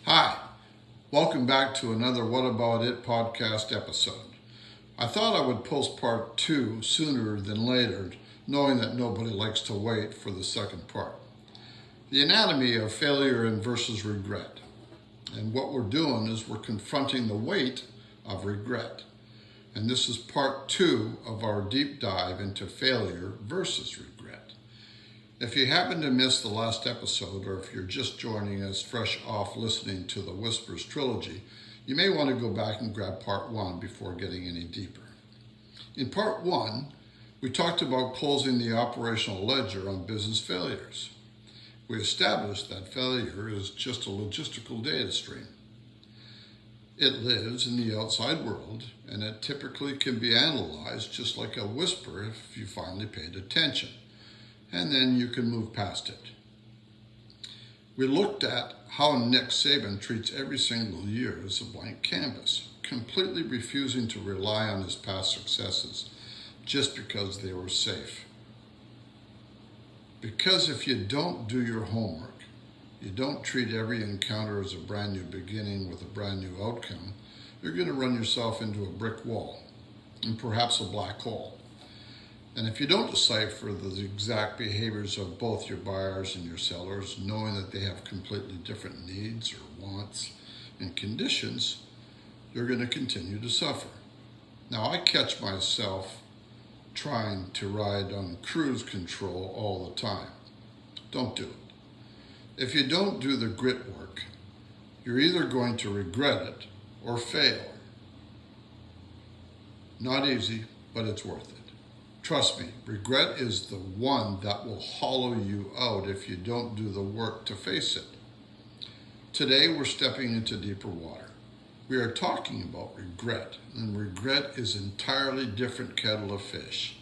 Hi, welcome back to another What About It podcast episode. I thought I would post part 2 sooner than later, knowing that nobody likes to wait for the second part. The anatomy of failure and versus regret. And what we're doing is we're confronting the weight of regret. And this is part 2 of our deep dive into failure versus regret. If you happen to miss the last episode, or if you're just joining us fresh off listening to the Whispers trilogy, you may want to go back and grab part 1 before getting any deeper. In part 1, we talked about closing the operational ledger on business failures. We established that failure is just a logistical data stream. It lives in the outside world, and it typically can be analyzed just like a whisper if you finally paid attention. And then you can move past it. We looked at how Nick Saban treats every single year as a blank canvas, completely refusing to rely on his past successes just because they were safe. Because if you don't do your homework, you don't treat every encounter as a brand new beginning with a brand new outcome, you're going to run yourself into a brick wall and perhaps a black hole. And if you don't decipher the exact behaviors of both your buyers and your sellers, knowing that they have completely different needs or wants and conditions, you're going to continue to suffer. Now, I catch myself trying to ride on cruise control all the time. Don't do it. If you don't do the grit work, you're either going to regret it or fail. Not easy, but it's worth it. Trust me, regret is the one that will hollow you out if you don't do the work to face it. Today, we're stepping into deeper water. We are talking about regret, and regret is an entirely different kettle of fish.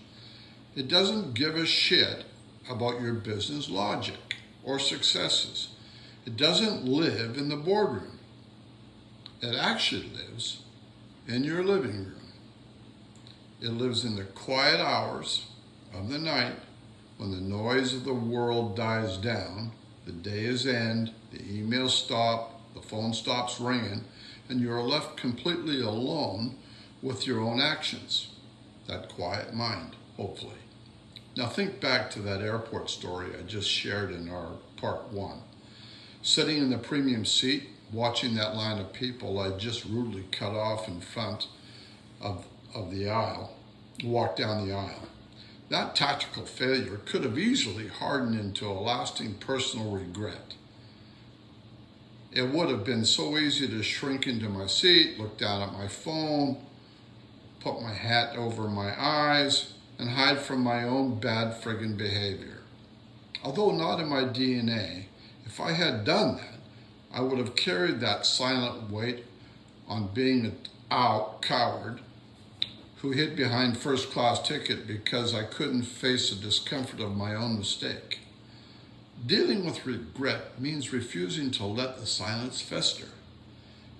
It doesn't give a shit about your business logic or successes. It doesn't live in the boardroom. It actually lives in your living room. It lives in the quiet hours of the night when the noise of the world dies down, the day is end, the emails stop, the phone stops ringing, and you are left completely alone with your own actions. That quiet mind, hopefully. Now think back to that airport story I just shared in our part 1. Sitting in the premium seat, watching that line of people I just rudely cut off in front of the aisle, walk down the aisle. That tactical failure could have easily hardened into a lasting personal regret. It would have been so easy to shrink into my seat, look down at my phone, put my hat over my eyes, and hide from my own bad friggin' behavior. Although not in my DNA, if I had done that, I would have carried that silent weight on being a coward who hid behind first-class ticket because I couldn't face the discomfort of my own mistake. Dealing with regret means refusing to let the silence fester.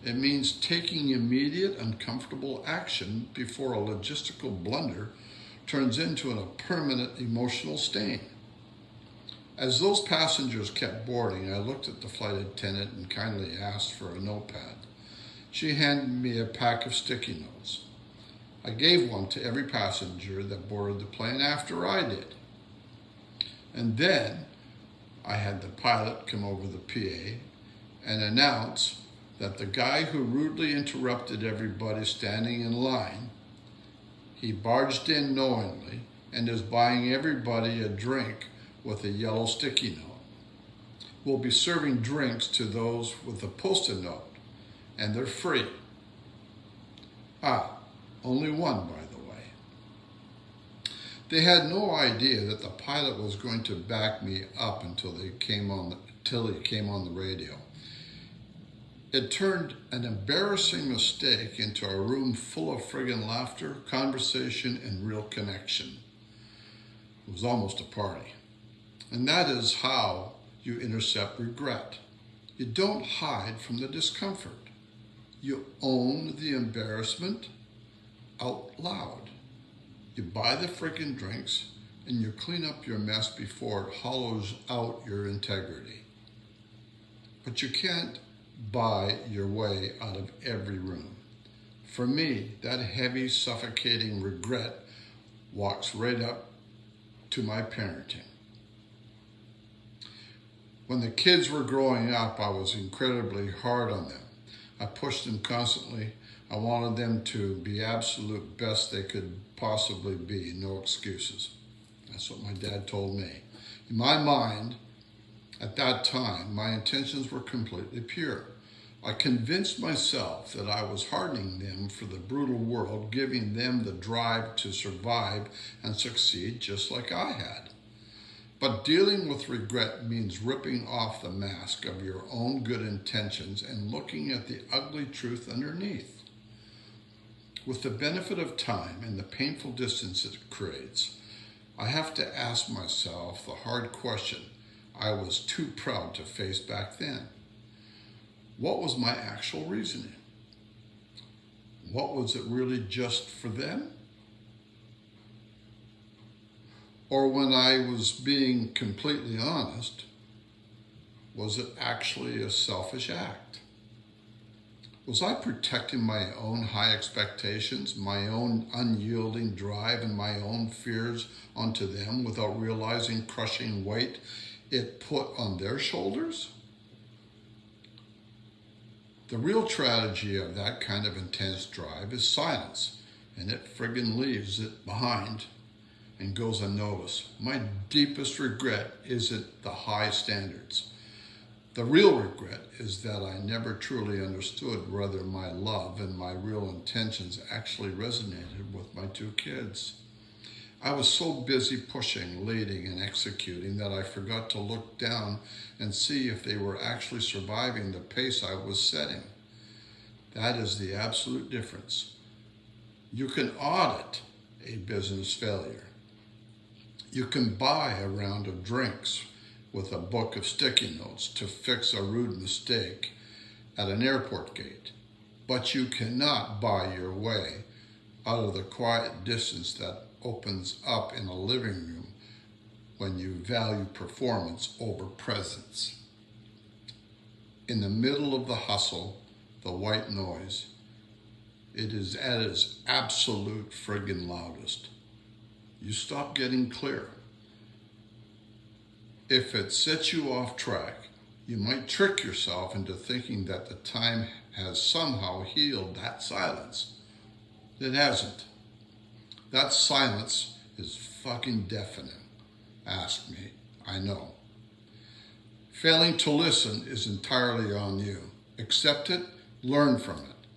It means taking immediate, uncomfortable action before a logistical blunder turns into a permanent emotional stain. As those passengers kept boarding, I looked at the flight attendant and kindly asked for a notepad. She handed me a pack of sticky notes. I gave one to every passenger that boarded the plane after I did. And then I had the pilot come over the PA and announce that the guy who rudely interrupted everybody standing in line, he barged in knowingly and is buying everybody a drink with a yellow sticky note. We'll be serving drinks to those with a Post-it note, and they're free. Only one, by the way. They had no idea that the pilot was going to back me up until he came on the radio. It turned an embarrassing mistake into a room full of friggin' laughter, conversation, and real connection. It was almost a party. And that is how you intercept regret. You don't hide from the discomfort. You own the embarrassment out loud. You buy the freaking drinks and you clean up your mess before it hollows out your integrity. But you can't buy your way out of every room. For me, that heavy, suffocating regret walks right up to my parenting. When the kids were growing up, I was incredibly hard on them. I pushed them constantly. I wanted them to be absolute best they could possibly be, no excuses. That's what my dad told me. In my mind, at that time, my intentions were completely pure. I convinced myself that I was hardening them for the brutal world, giving them the drive to survive and succeed just like I had. But dealing with regret means ripping off the mask of your own good intentions and looking at the ugly truth underneath. With the benefit of time and the painful distance it creates, I have to ask myself the hard question I was too proud to face back then. What was my actual reasoning? What was it really just for them? Or when I was being completely honest, was it actually a selfish act? Was I protecting my own high expectations, my own unyielding drive, and my own fears onto them without realizing crushing weight it put on their shoulders? The real tragedy of that kind of intense drive is silence, and it friggin' leaves it behind and goes unnoticed. My deepest regret isn't the high standards. The real regret is that I never truly understood whether my love and my real intentions actually resonated with my two kids. I was so busy pushing, leading, and executing that I forgot to look down and see if they were actually surviving the pace I was setting. That is the absolute difference. You can audit a business failure. You can buy a round of drinks with a book of sticky notes to fix a rude mistake at an airport gate, but you cannot buy your way out of the quiet distance that opens up in a living room when you value performance over presence. In the middle of the hustle, the white noise, it is at its absolute friggin' loudest. You stop getting clear. If it sets you off track, you might trick yourself into thinking that the time has somehow healed that silence. It hasn't. That silence is fucking deafening. Ask me, I know. Failing to listen is entirely on you. Accept it, learn from it.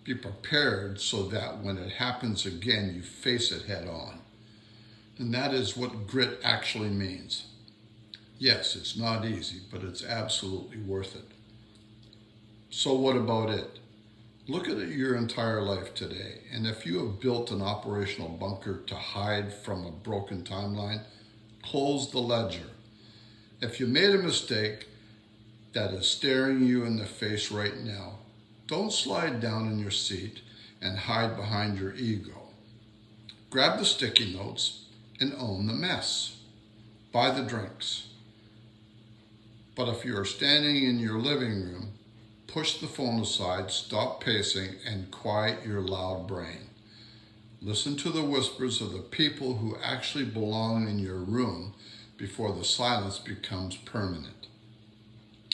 Be prepared so that when it happens again, you face it head on. And that is what grit actually means. Yes, it's not easy, but it's absolutely worth it. So what about it? Look at your entire life today, and if you have built an operational bunker to hide from a broken timeline, close the ledger. If you made a mistake that is staring you in the face right now, don't slide down in your seat and hide behind your ego. Grab the sticky notes and own the mess. Buy the drinks. But if you are standing in your living room, push the phone aside, stop pacing, and quiet your loud brain. Listen to the whispers of the people who actually belong in your room before the silence becomes permanent.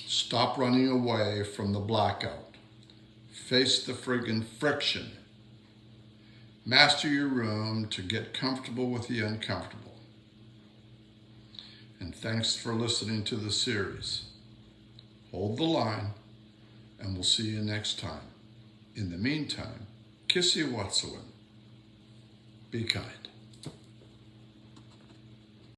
Stop running away from the blackout. Face the friggin' friction. Master your room to get comfortable with the uncomfortable. And thanks for listening to the series. Hold the line, and we'll see you next time. In the meantime, kissy watsawin. Be kind.